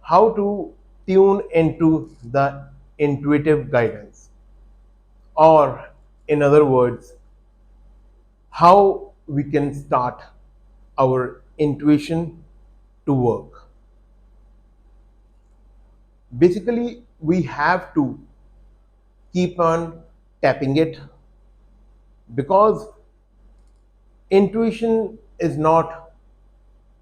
how to tune into the intuitive guidance, or in other words, how we can start our intuition to work. Basically, we have to keep on tapping it, because intuition is not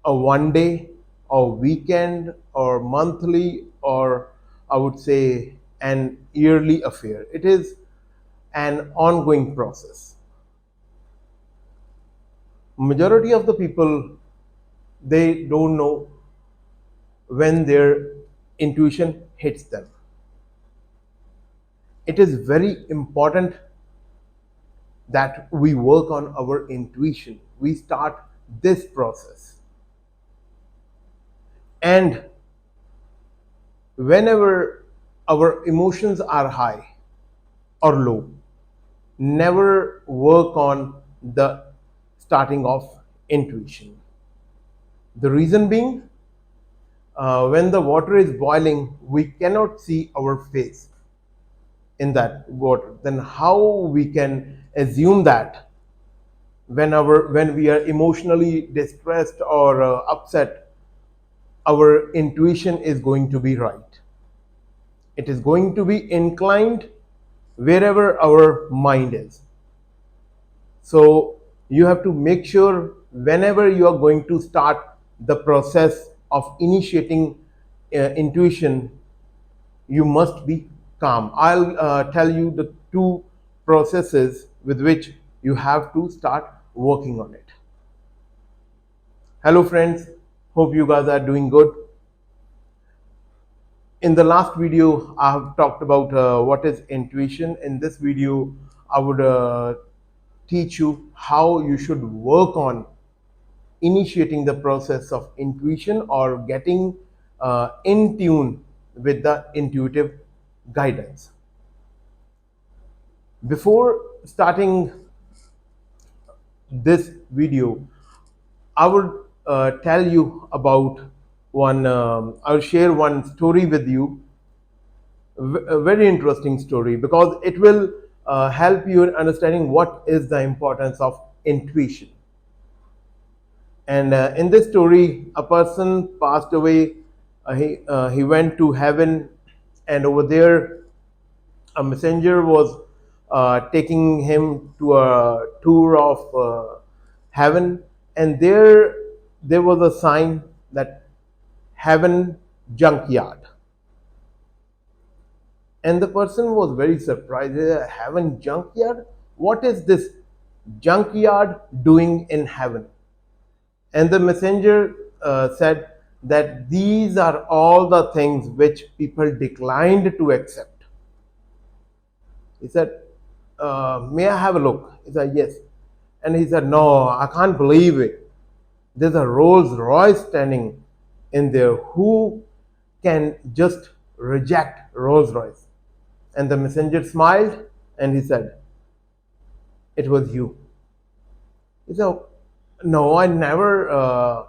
a one day or weekend or monthly, or I would say an yearly affair. It is an ongoing process. Majority of the people, they don't know when their intuition hits them. It is very important that we work on our intuition. We start this process. And whenever our emotions are high or low, never work on the starting of intuition. The reason being, when the water is boiling, we cannot see our face in that water. Then how we can assume that when we are emotionally distressed or upset, our intuition is going to be right? It is going to be inclined wherever our mind is. So you have to make sure whenever you are going to start the process of initiating intuition, you must be calm. I'll tell you the two processes with which you have to start working on it. Hello friends, hope you guys are doing good. In the last video, I have talked about what is intuition. In this video, I would teach you how you should work on initiating the process of intuition, or getting in tune with the intuitive guidance. Before starting this video, I would tell you about I'll share one story with you, a very interesting story, because it will help you in understanding what is the importance of intuition. And in this story, a person passed away. He went to heaven, and over there, a messenger was taking him to a tour of heaven, and there was a sign that heaven junkyard. And the person was very surprised. Heaven junkyard? What is this junkyard doing in heaven? And the messenger said that these are all the things which people declined to accept. He said, may I have a look? He said, yes. And he said, no, I can't believe it. There's a Rolls Royce standing in there. Who can just reject Rolls Royce? And the messenger smiled and he said, it was you. He said, no, I never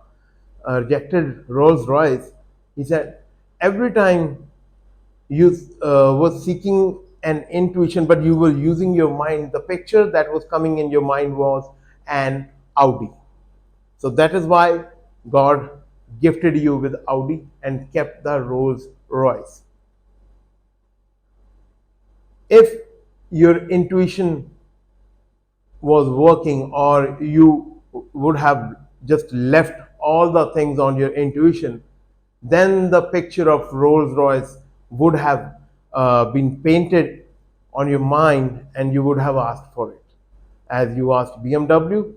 rejected Rolls Royce. He said, every time you was seeking an intuition, but you were using your mind, the picture that was coming in your mind was an Audi. So that is why God gifted you with Audi and kept the Rolls Royce. If your intuition was working, or you would have just left all the things on your intuition, then the picture of Rolls Royce would have been painted on your mind, and you would have asked for it. As you asked BMW,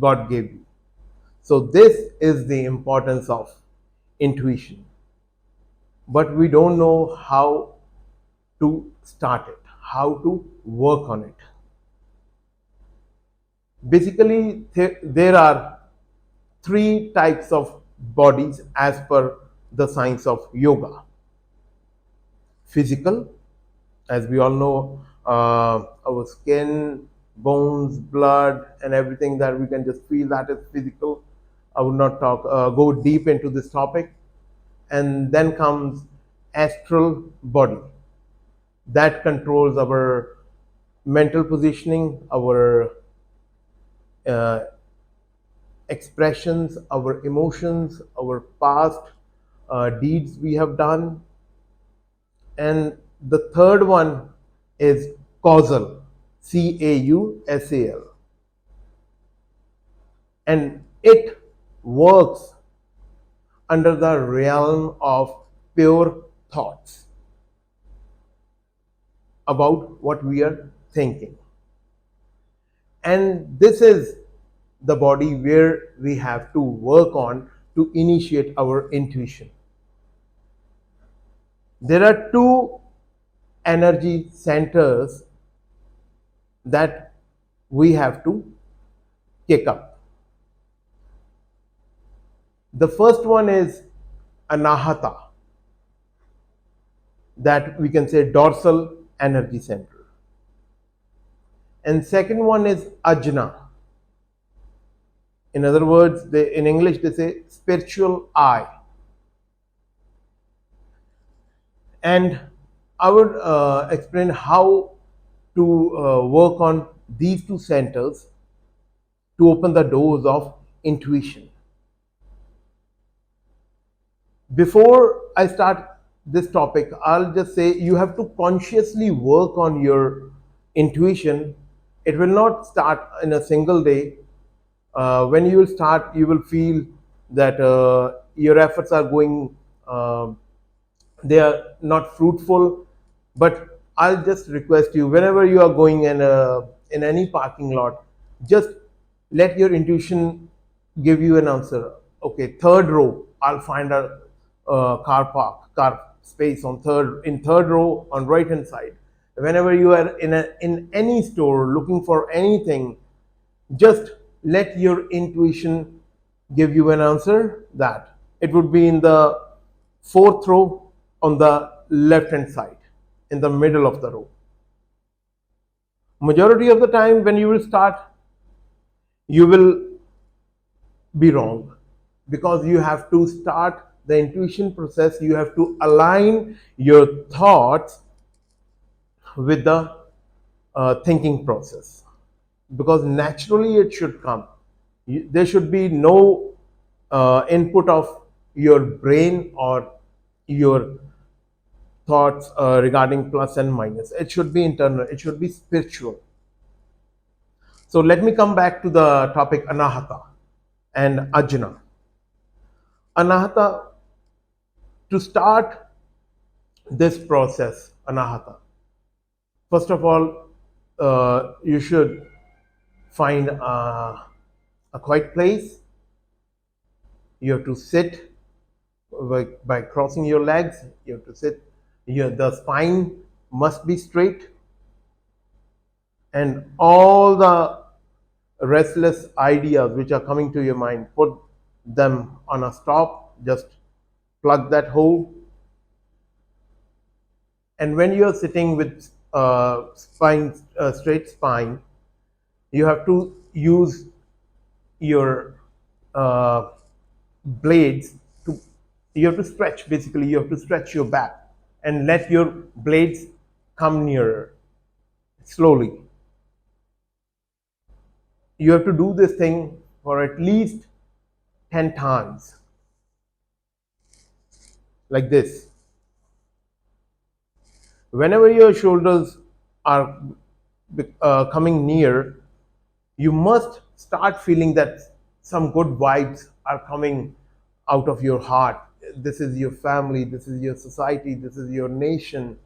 God gave you. So this is the importance of intuition. But we don't know how to start it, how to work on it. Basically, there are three types of bodies as per the science of yoga. Physical, as we all know, our skin, bones, blood, and everything that we can just feel, that is physical. I would not go deep into this topic. and then comes astral body that controls our mental positioning, our uh, expressions, our emotions, our past deeds we have done. And the third one is causal, CAUSAL, and it works under the realm of pure thoughts about what we are thinking. And this is the body where we have to work on to initiate our intuition. There are two energy centers that we have to kick up. The first one is Anahata, that we can say dorsal energy center. And second one is Ajna. In other words, in English they say spiritual eye. And I would explain how to work on these two centers to open the doors of intuition. Before I start this topic, I'll just say you have to consciously work on your intuition. It will not start in a single day. When you will start, you will feel that your efforts are going, they are not fruitful. But I'll just request you, whenever you are going in any parking lot, just let your intuition give you an answer. Okay, third row, I'll find a car space on third row on right hand side. Whenever you are in any store looking for anything, just let your intuition give you an answer that it would be in the fourth row on the left hand side, in the middle of the row. Majority of the time when you will start, you will be wrong, because you have to start the intuition process. You have to align your thoughts with the thinking process, because naturally it should come. There should be no input of your brain or your thoughts regarding plus and minus. It should be internal, it should be spiritual. So let me come back to the topic Anahata and Ajna. Anahata, to start this process, Anahata, first of all, you should find a quiet place. You have to sit by crossing your legs. You have to sit. The spine must be straight, and all the restless ideas which are coming to your mind, put them on a stop. Just plug that hole. And when you are sitting with straight spine, you have to use your blades to. You have to stretch. Basically, you have to stretch your back and let your blades come nearer slowly. You have to do this thing for at least 10 times, like this. Whenever your shoulders are coming near, you must start feeling that some good vibes are coming out of your heart. This is your family, this is your society, this is your nation.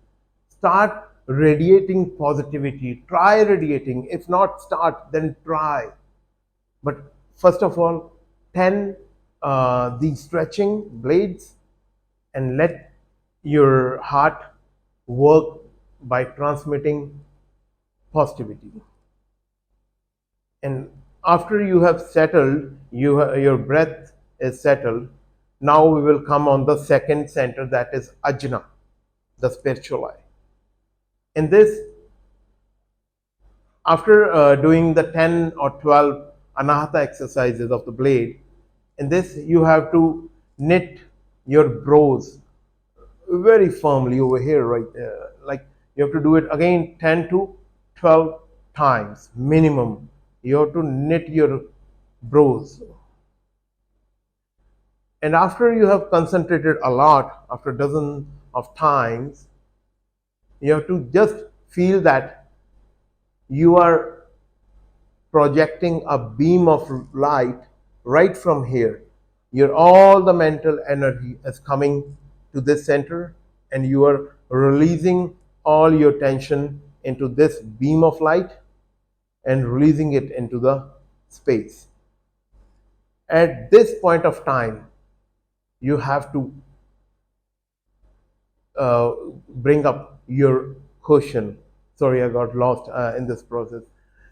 Start radiating positivity. Try radiating. If not start, then try. But first of all, 10 these stretching blades, and let your heart work by transmitting positivity. And after you have settled, your breath is settled. Now we will come on the second center, that is Ajna, the spiritual eye. In this, after doing the 10 or 12 Anahata exercises of the blade, in this you have to knit your brows very firmly over here, right there. Like you have to do it again 10 to 12 times minimum. You have to knit your brows. And after you have concentrated a lot, after a dozen of times, you have to just feel that you are projecting a beam of light right from here. Your all the mental energy is coming to this center, and you are releasing all your tension into this beam of light and releasing it into the space. At this point of time, you have to uh, bring up your question. Sorry, I got lost in this process.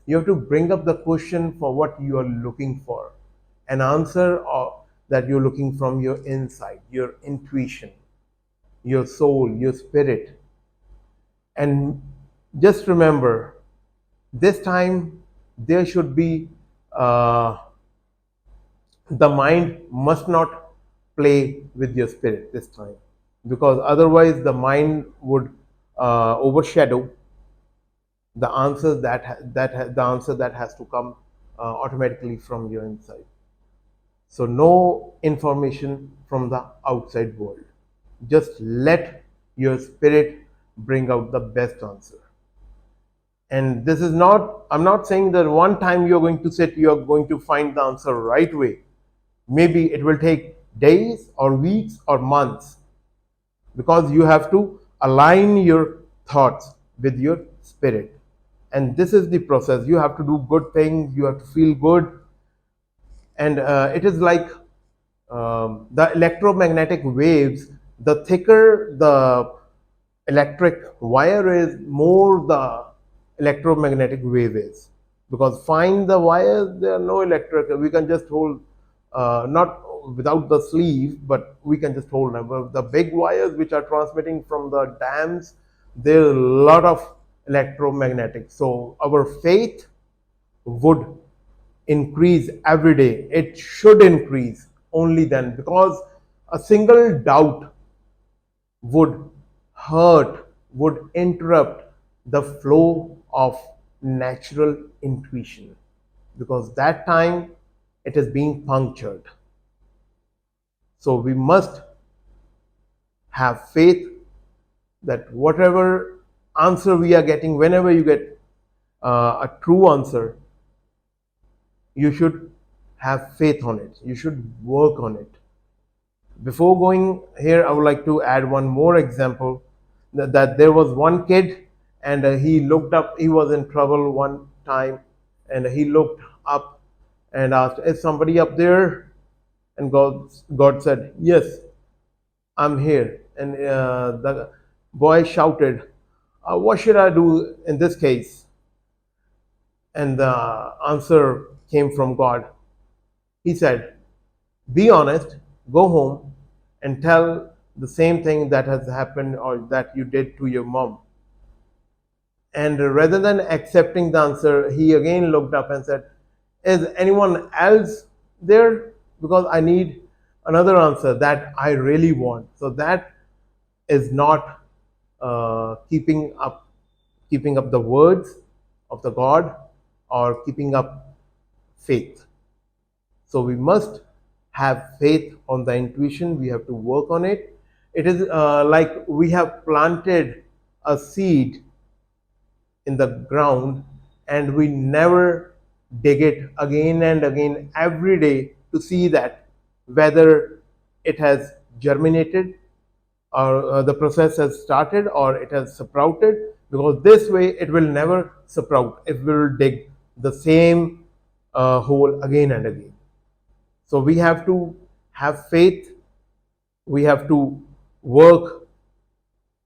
You have to bring up the question for what you are looking for, an answer that you're looking from your inside, your intuition, your soul, your spirit. And just remember, this time there should be uh, the mind must not play with your spirit this time, because otherwise the mind would overshadow the answers the answer that has to come automatically from your inside. So no information from the outside world, just let your spirit bring out the best answer. And this is not, I'm not saying that one time you're going to sit, you're going to find the answer right away. Maybe it will take days or weeks or months, because you have to align your thoughts with your spirit. And this is the process. You have to do good things, you have to feel good. And it is like the electromagnetic waves, the thicker the electric wire is, more the electromagnetic wave is. Because find the wires, there are no electric, we can just hold, not without the sleeve, but we can just hold them. But the big wires which are transmitting from the dams, there are a lot of electromagnetic. So our faith would increase every day. It should increase only then, because a single doubt would hurt, would interrupt the flow of natural intuition, because that time it is being punctured. So we must have faith that whatever answer we are getting, whenever you get a true answer, you should have faith on it, you should work on it. Before going here, I would like to add one more example, that there was one kid, and he looked up, he was in trouble one time, and he looked up and asked, is somebody up there? And God said, yes, I'm here. And the boy shouted, what should I do in this case? And the answer came from God. He said, be honest, go home and tell the same thing that has happened or that you did to your mom. And rather than accepting the answer, he again looked up and said, is anyone else there? Because I need another answer that I really want. So that is not keeping up the words of the God, or keeping up faith. So we must have faith on the intuition. We have to work on it. It is like we have planted a seed in the ground, and we never dig it again and again every day to see that whether it has germinated, or the process has started, or it has sprouted. Because this way it will never sprout if we will dig the same hole again and again. So we have to have faith, we have to work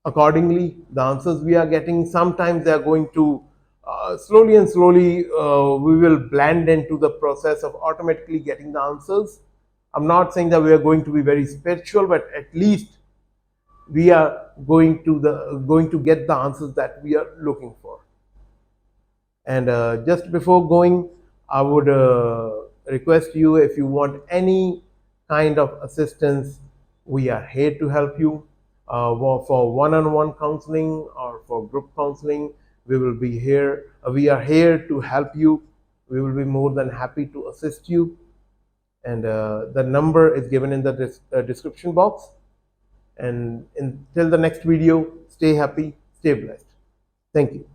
accordingly. The answers we are getting, sometimes they are going to slowly and slowly, we will blend into the process of automatically getting the answers. I'm not saying that we are going to be very spiritual, but at least we are going to get the answers that we are looking for. And just before going, I would request you, if you want any kind of assistance We are here to help you for one-on-one counseling or for group counseling. We will be here. We are here to help you. We will be more than happy to assist you. And the number is given in the description box. And until the next video, stay happy, stay blessed. Thank you.